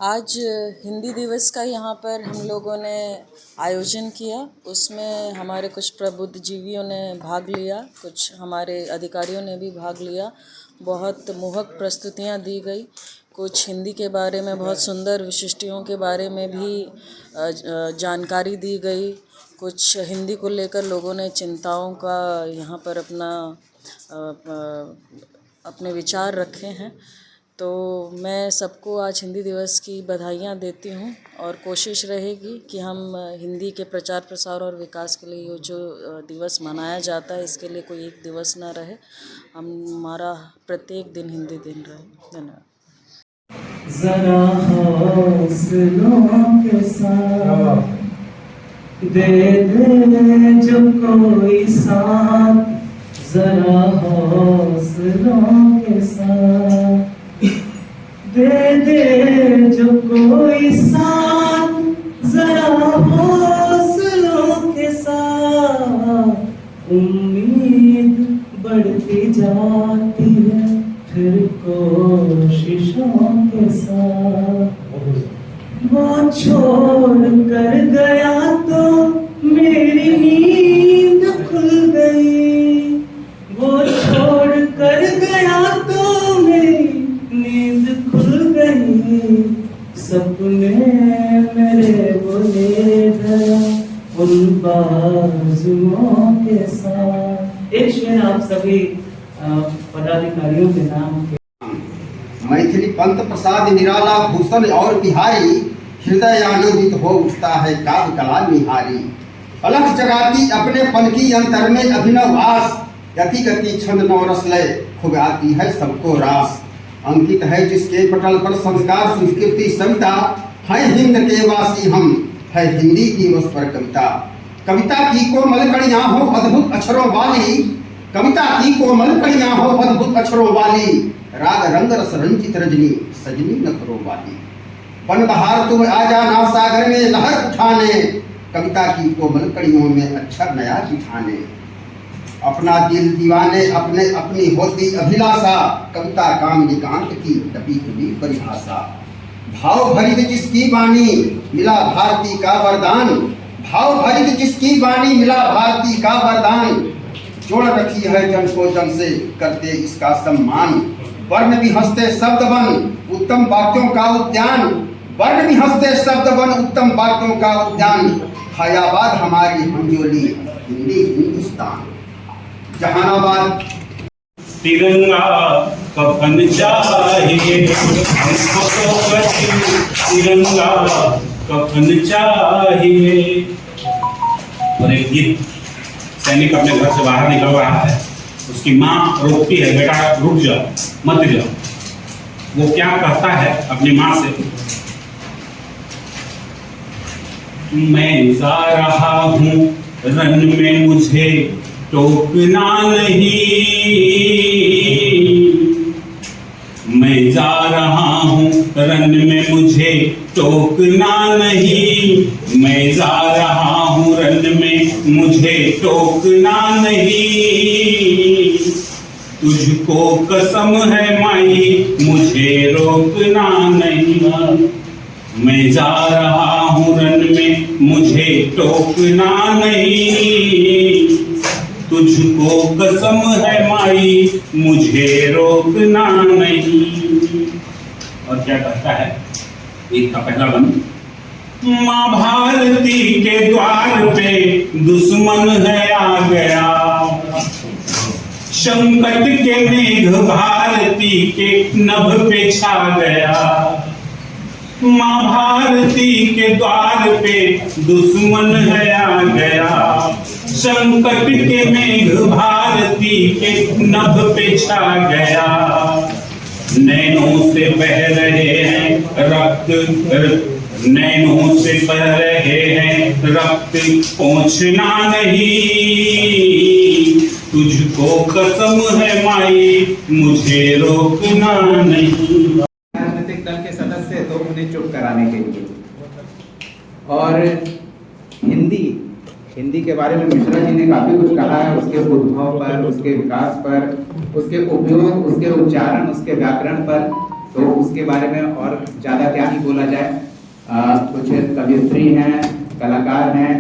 आज हिंदी दिवस का यहाँ पर हम लोगों ने आयोजन किया। उसमें हमारे कुछ प्रबुद्धजीवियों ने भाग लिया, कुछ हमारे अधिकारियों ने भी भाग लिया। बहुत मोहक प्रस्तुतियाँ दी गई। कुछ हिंदी के बारे में बहुत सुंदर विशिष्टियों के बारे में भी जानकारी दी गई। कुछ हिंदी को लेकर लोगों ने चिंताओं का यहाँ पर अपने विचार रखे हैं। तो मैं सबको आज हिंदी दिवस की बधाइयाँ देती हूँ और कोशिश रहेगी कि हम हिंदी के प्रचार प्रसार और विकास के लिए ये जो दिवस मनाया जाता है, इसके लिए कोई एक दिवस ना रहे, हमारा प्रत्येक दिन हिंदी दिन रहे। धन्यवाद। जरा हौसलों के साथ दे जो कोई साथ, जरा हौसलों के साथ दे जो कोई साथ, जरा हौसलों के साथ। उम्मीद बढ़ती जाती है फिर कोशिशों के साथ। वो छोड़ कर गया तो मेरी नींद खुल गई, वो छोड़ कर गया तो मेरी नींद खुल गई। सपने मेरे वो ले गया उन बाजुओं के साथ। एक शेर आप सभी पदाधिकारियों के नाम के। मैथिली पंत प्रसाद निराला भूषण और बिहारी, हृदय आनंदित हो उठता है काव्य कला निहारी। अलख जगाती अपने पन की अंतर में अभिनव आस, गति गति छंद नवरस लय खूब आती है सबको रास। अंकित है जिसके पटल पर संस्कार संस्कृति सविता, है हिंद के वासी हम, है हिंदी दिवस पर कविता। कविता की कोमल कड़ियां हो अद्भुत अक्षरों वाली, कविता की कोमल कड़ियां हो अद्भुत अक्षरों वाली। राग रंग रस रंजित रजनी सजनी नखरों वाली। वन बहार तुम आजा नाव सागर में लहर उठाने, कविता की कोमल कड़ियों में अक्षर नया बिठाने। अपना दिल दीवाने अपने अपनी होती अभिलाषा, कविता काम निकांत की टपी हुई परिभाषा। भाव भरित जिसकी वाणी मिला भारती का वरदान, भाव भरित जिसकी वाणी मिला भारती का वरदान। जोड़ रखी है जन को जन से करते इसका सम्मान। वर्ण भी हंसते शब्द बन उत्तम वाक्यों का उद्यान, वर्ण भी हंसते शब्द बन उत्तम वाक्यों का उद्यान। हयाबाद हमारी हमजोली हिंदी हिंदुस्तान। जहानाबाद। तिरंगा कफन चाहिए हमको तो तिरंगा कफन चाहिए। और एक गीत, सैनिक अपने घर से बाहर निकल रहा है, उसकी माँ रोकती है, बेटा रुक जाओ मत जाओ। वो क्या कहता है अपनी माँ से, मैं जा रहा हूँ रन में मुझे टोकना नहीं, मैं जा रहा हूँ रन में मुझे टोकना नहीं, मैं जा रहा हूँ रन में मुझे टोकना नहीं। तुझको कसम है माई मुझे रोकना नहीं, मैं जा रहा हूँ रन में मुझे टोकना नहीं। तुझको कसम है माई मुझे रोकना नहीं। और क्या कहता है एक का पहला बंद, माँ भारती के द्वार पे दुश्मन है आ गया, संकट के मेघ भारती के नभ पे छा गया। माँ भारती के द्वार पे दुश्मन है आ गया, संकट के मेघ भारती के नभ पे छा गया। नैनों से बह रहे हैं रक्त, नैनों से बह रहे हैं रक्त पहुँचना नहीं। तुझको कसम है माई मुझे रोकना नहीं। राजनीतिक दल के सदस्य तो उन्हें चुप कराने के लिए। और हिंदी के बारे में मिश्रा जी ने काफी कुछ कहा है, उसके उद्भव पर, उसके विकास पर, उसके उपयोग, उसके उच्चारण, उसके व्याकरण पर। तो उसके बारे में और ज़्यादा क्या ही बोला जाए। कुछ कवियत्री हैं, कलाकार हैं,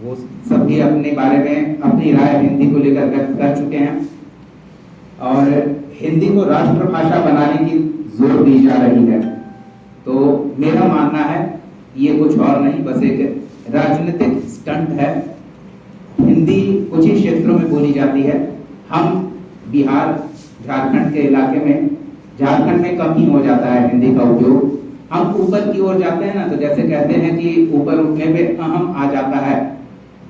वो सब भी अपने बारे में अपनी राय हिंदी को लेकर व्यक्त कर चुके हैं और हिंदी को राष्ट्रभाषा बनाने की जोर दी जा रही है। तो मेरा मानना है ये कुछ और नहीं, बस एक राजनीतिक स्टंट है। हिंदी कुछ ही क्षेत्रों में बोली जाती है। हम बिहार, झारखंड के इलाके में, झारखंड में कम ही हो जाता है हिंदी का उपयोग। हम ऊपर की ओर जाते हैं ना, तो जैसे कहते हैं कि ऊपर उठने पे अहम आ जाता है,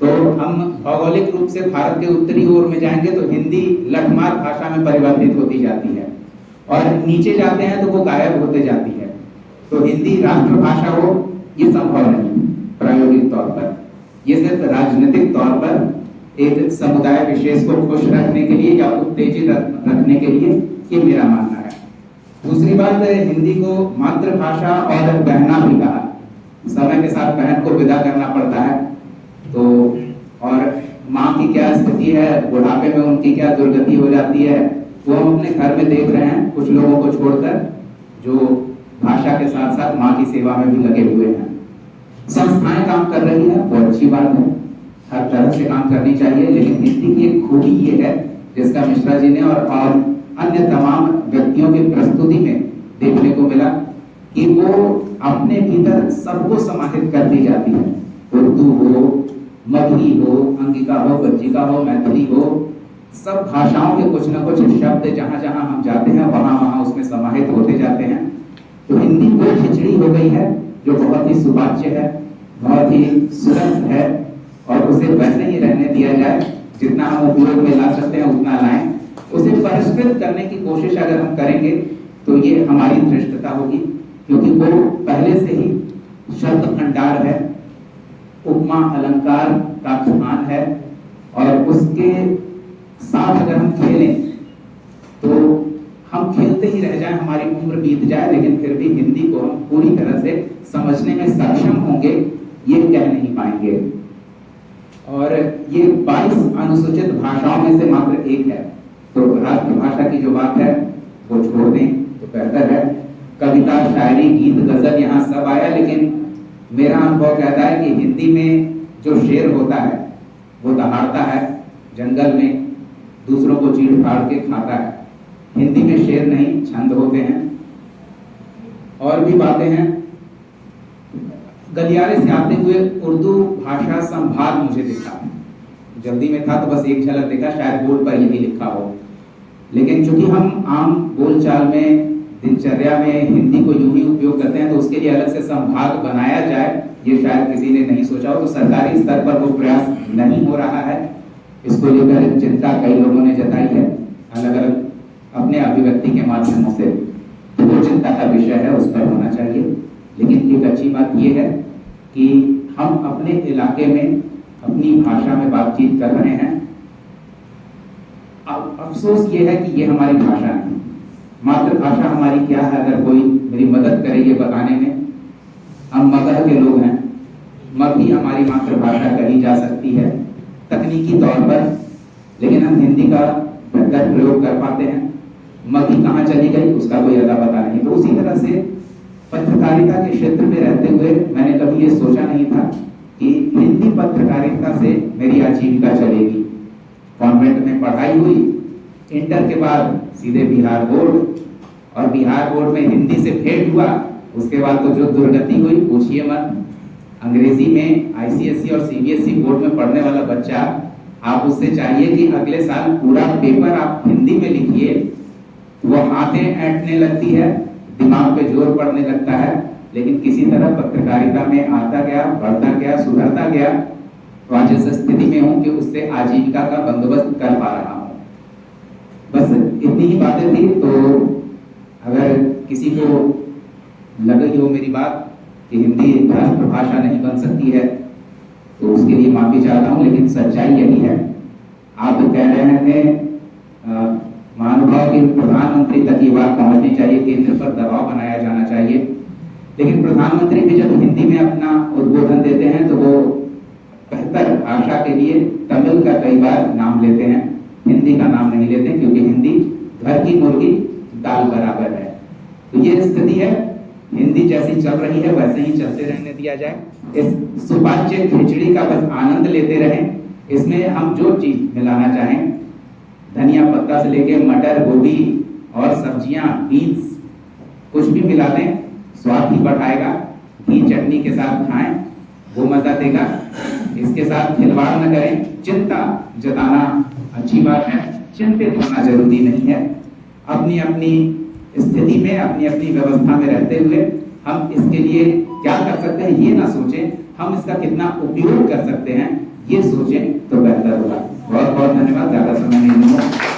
तो हम भौगोलिक रूप से भारत के उत्तरी ओर में जाएंगे तो हिंदी लठमार भाषा में परिवर्तित होती जाती है और नीचे जाते हैं तो वो गायब होते जाती है। तो हिंदी राष्ट्रभाषा हो ये संभव नहीं प्रायोगिक तौर पर। ये सिर्फ राजनीतिक तौर पर एक समुदाय विशेष को खुश रखने के लिए या उत्तेजित रखने के लिए, ये मेरा मानना है। दूसरी बात, हिंदी को मातृभाषा और बहना भी कहा। समय के साथ बहन को विदा करना पड़ता है, तो और माँ की क्या स्थिति है, बुढ़ापे में उनकी क्या दुर्गति हो जाती है, वो हम अपने घर में देख रहे हैं। कुछ लोगों को छोड़कर जो भाषा के साथ साथ माँ की सेवा में भी लगे हुए हैं। संस्थाएं काम कर रही है, बहुत अच्छी बात है, हर तरह से काम करनी चाहिए। लेकिन हिंदी की एक खूबी ये है, जिसका मिश्रा जी ने और अन्य तमाम व्यक्तियों की प्रस्तुति में देखने को मिला, कि वो अपने भीतर सबको समाहित करती जाती है। उर्दू हो, मगही हो, अंगिका हो, गज्जिका हो, मैथिली हो, सब भाषाओं के कुछ न कुछ शब्द जहाँ जहाँ हम जाते हैं वहाँ वहाँ उसमें समाहित होते जाते हैं। तो हिंदी वो खिचड़ी हो गई है जो बहुत ही सुवाच्य है, बहुत ही सुरस है, और उसे वैसे ही रहने दिया जाए, जितना हम उपयोग में ला सकते हैं उतना लाएं। उसे परिष्कृत करने की कोशिश अगर हम करेंगे तो ये हमारी धृष्टता होगी, क्योंकि वो पहले से ही शब्द भंडार है, उपमा अलंकार का खान है, और उसके साथ अगर हम खेलें तो हम खेलते ही रह जाएं, हमारी उम्र बीत जाए, लेकिन फिर भी हिंदी को हम पूरी तरह से समझने में सक्षम होंगे ये कह नहीं पाएंगे। और ये 22 अनुसूचित भाषाओं में से मात्र एक है, तो राष्ट्रभाषा की जो बात है वो छोड़ दें तो बेहतर है। कविता, शायरी, गीत, गजल यहाँ सब आया, लेकिन मेरा अनुभव कहता है कि हिंदी में जो शेर होता है वो दहाड़ता है, जंगल में दूसरों को चीड़ फाड़ के खाता है। हिंदी में शेर नहीं, छंद होते हैं। और भी बातें हैं। गलियारे से आते हुए उर्दू भाषा संभाग मुझे दिखा, जल्दी में था तो बस एक झलक देखा, शायद बोर्ड पर यही लिखा हो। लेकिन चूंकि हम आम बोलचाल में, दिनचर्या में हिंदी को यूं ही उपयोग करते हैं, तो उसके लिए अलग से संभाग बनाया जाए, ये शायद किसी ने नहीं सोचा हो। तो सरकारी स्तर पर वो प्रयास नहीं हो रहा है। इसको लेकर चिंता कई लोगों ने जताई है, अलग अलग अपने अभिव्यक्ति के माध्यमों से। तो वो चिंता का विषय है, उस पर होना चाहिए। लेकिन एक अच्छी बात यह है कि हम अपने इलाके में अपनी भाषा में बातचीत कर रहे हैं। अफसोस ये है कि ये हमारी भाषा नहीं, मातृभाषा हमारी क्या है। अगर कोई मेरी मदद करे ये बताने में, हम मगध के लोग हैं, मगही हमारी मातृभाषा कही जा सकती है तकनीकी तौर पर, लेकिन हम हिंदी का बेहतर प्रयोग कर पाते हैं। मगही कहाँ चली गई उसका कोई अता पता नहीं। तो उसी तरह से पत्रकारिता के क्षेत्र में रहते हुए मैंने कभी ये सोचा नहीं था कि हिंदी पत्रकारिता से मेरी आजीविका चलेगी। कॉन्वेंट में पढ़ाई हुई, इंटर के बाद सीधे बिहार बोर्ड, और बिहार बोर्ड में हिंदी से भेंट हुआ। उसके बाद तो जो दुर्गति हुई पूछिए मत। अंग्रेजी में आईसीएसई और सीबीएसई बोर्ड में पढ़ने वाला बच्चा, आप उससे चाहिए कि अगले साल पूरा पेपर आप हिंदी में लिखिए, वो आंखें ऐंठने लगती है, दिमाग पे जोर पड़ने लगता है। लेकिन किसी तरह पत्रकारिता में आता गया, बढ़ता गया, सुधरता गया, तो आज इस स्थिति में हूँ कि उससे आजीविका का बंदोबस्त कर पा रहा हूँ। बस इतनी ही बातें थी। तो अगर किसी को लगी हो मेरी बात कि हिंदी राष्ट्रभाषा नहीं बन सकती है, तो उसके लिए माफी चाहता हूँ, लेकिन सच्चाई यही है। आप कह रहे थे महानुभाव की प्रधानमंत्री तक ये बात पहुंचनी चाहिए, केंद्र पर दबाव बनाया जाना चाहिए। लेकिन प्रधानमंत्री भी जब हिंदी में अपना उद्बोधन देते हैं तो वो बेहतर भाषा के लिए तमिल का कई बार नाम लेते हैं, हिंदी का नाम नहीं लेते, क्योंकि हिंदी घर की मुर्गी दाल बराबर है। तो ये स्थिति है, हिंदी जैसी चल रही है वैसे ही चलते रहने दिया जाए। इस सुपाच्य खिचड़ी का बस आनंद लेते रहें। इसमें हम जो चीज मिलाना चाहें, धनिया पत्ता से लेके मटर, गोभी और सब्जियां, बीन्स, कुछ भी मिला दें, स्वाद ही बढ़ाएगा। घी चटनी के साथ खाएं, वो मजा देगा। इसके साथ खिलवाड़ न करें। चिंता जताना अच्छी बात है, चिंतित होना जरूरी नहीं है। अपनी अपनी स्थिति में, अपनी अपनी व्यवस्था में रहते हुए हम इसके लिए क्या कर सकते हैं ये ना सोचें, हम इसका कितना उपयोग कर सकते हैं ये सोचें तो बेहतर होगा। बहुत बहुत धन्यवाद, ज्यादा समय नहीं लूंगा।